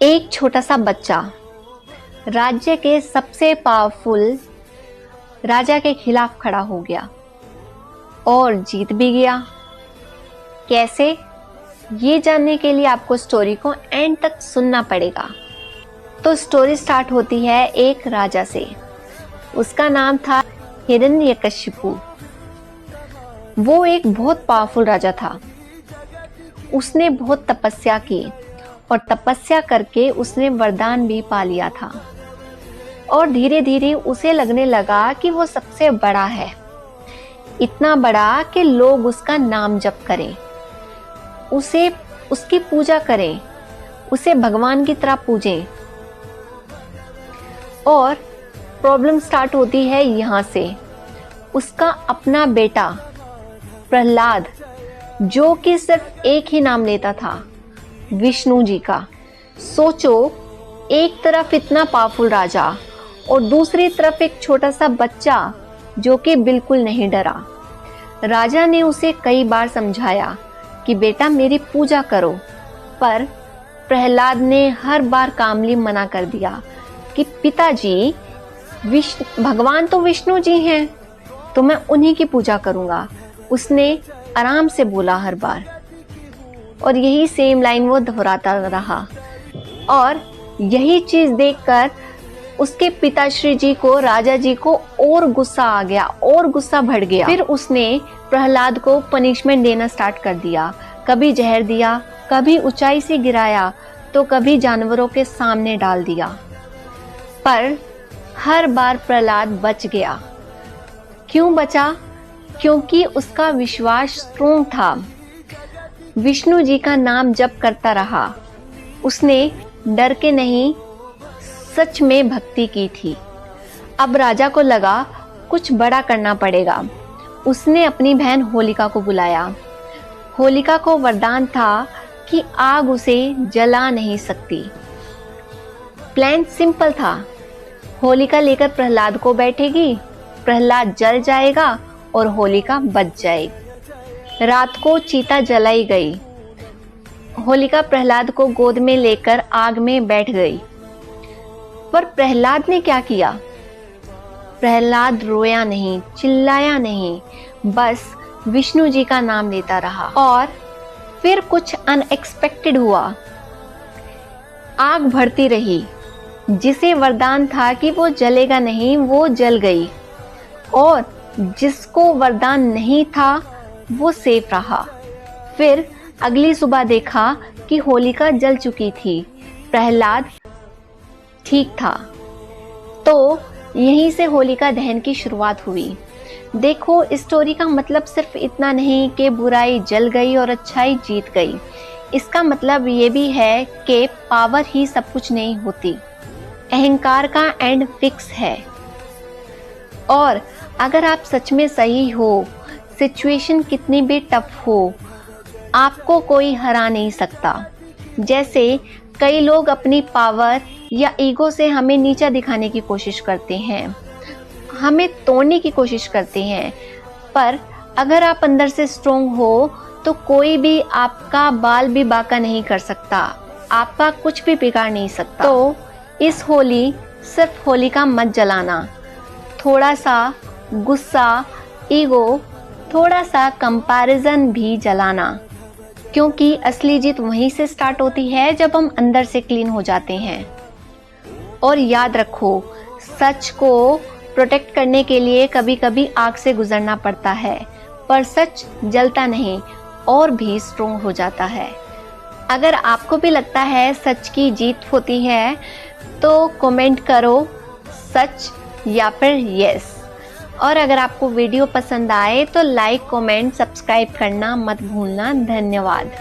एक छोटा सा बच्चा राज्य के सबसे पावरफुल राजा के खिलाफ खड़ा हो गया और जीत भी गया। कैसे? ये जानने के लिए आपको स्टोरी को एंड तक सुनना पड़ेगा। तो स्टोरी स्टार्ट होती है एक राजा से। उसका नाम था हिरण्यकशिपु। वो एक बहुत पावरफुल राजा था। उसने बहुत तपस्या की और तपस्या करके उसने वरदान भी पा लिया था और धीरे धीरे उसे लगने लगा कि वो सबसे बड़ा है, इतना बड़ा कि लोग उसका नाम जप करें, उसकी पूजा करें, उसे भगवान की तरह पूजें। और प्रॉब्लम स्टार्ट होती है यहाँ से। उसका अपना बेटा प्रहलाद, जो कि सिर्फ एक ही नाम लेता था, विष्णु जी का। सोचो, एक तरफ इतना पावरफुल राजा और दूसरी तरफ एक छोटा सा बच्चा जो कि बिल्कुल नहीं डरा। राजा ने उसे कई बार समझाया कि बेटा मेरी पूजा करो, पर प्रहलाद ने हर बार कामली मना कर दिया कि पिताजी, भगवान तो विष्णु जी हैं, तो मैं उन्हीं की पूजा करूंगा। उसने आराम से बोला हर बार, और यही सेम लाइन वो दोहराता रहा। और यही चीज देखकर उसके पिताश्री जी को, राजा जी को और गुस्सा आ गया और गुस्सा बढ़ गया। फिर उसने प्रहलाद को पनिशमेंट देना स्टार्ट कर दिया। कभी जहर दिया, कभी ऊंचाई से गिराया, तो कभी जानवरों के सामने डाल दिया। पर हर बार प्रहलाद बच गया। क्यों बचा? क्योंकि उसका विश्वास स्ट्रोंग था। विष्णु जी का नाम जप करता रहा। उसने डर के नहीं, सच में भक्ति की थी। अब राजा को लगा कुछ बड़ा करना पड़ेगा। उसने अपनी बहन होलिका को बुलाया। होलिका को वरदान था कि आग उसे जला नहीं सकती। प्लान सिंपल था। होलिका लेकर प्रहलाद को बैठेगी, प्रहलाद जल जाएगा और होलिका बच जाएगी। रात को चिता जलाई गई। होलिका प्रहलाद को गोद में लेकर आग में बैठ गई। पर प्रहलाद ने क्या किया? प्रहलाद रोया नहीं, चिल्लाया नहीं, बस विष्णु जी का नाम लेता रहा। और फिर कुछ अनएक्सपेक्टेड हुआ। आग बढ़ती रही। जिसे वरदान था कि वो जलेगा नहीं, वो जल गई, और जिसको वरदान नहीं था वो सेफ रहा। फिर अगली सुबह देखा कि होलिका जल चुकी थी, प्रहलाद ठीक था। तो यहीं से होलिका दहन की शुरुआत हुई। देखो, इस स्टोरी का मतलब सिर्फ इतना नहीं कि बुराई जल गई और अच्छाई जीत गई। इसका मतलब ये भी है कि पावर ही सब कुछ नहीं होती। अहंकार का एंड फिक्स है। और अगर आप सच में सही हो, सिचुएशन कितनी भी टफ हो, आपको कोई हरा नहीं सकता। जैसे कई लोग अपनी पावर या ईगो से हमें नीचा दिखाने की कोशिश करते हैं, हमें तोड़ने की कोशिश करते हैं, पर अगर आप अंदर से स्ट्रोंग हो तो कोई भी आपका बाल भी बांका नहीं कर सकता, आपका कुछ भी बिगाड़ नहीं सकता। तो इस होली सिर्फ होलिका मत जलाना। थोड़ा सा गुस्सा, ईगो, थोड़ा सा कंपैरिजन भी जलाना, क्योंकि असली जीत वहीं से स्टार्ट होती है जब हम अंदर से क्लीन हो जाते हैं। और याद रखो, सच को प्रोटेक्ट करने के लिए कभी कभी आग से गुजरना पड़ता है, पर सच जलता नहीं और भी स्ट्रोंग हो जाता है। अगर आपको भी लगता है सच की जीत होती है तो कमेंट करो सच या फिर यस। और अगर आपको वीडियो पसंद आए तो लाइक, कमेंट, सब्सक्राइब करना मत भूलना। धन्यवाद।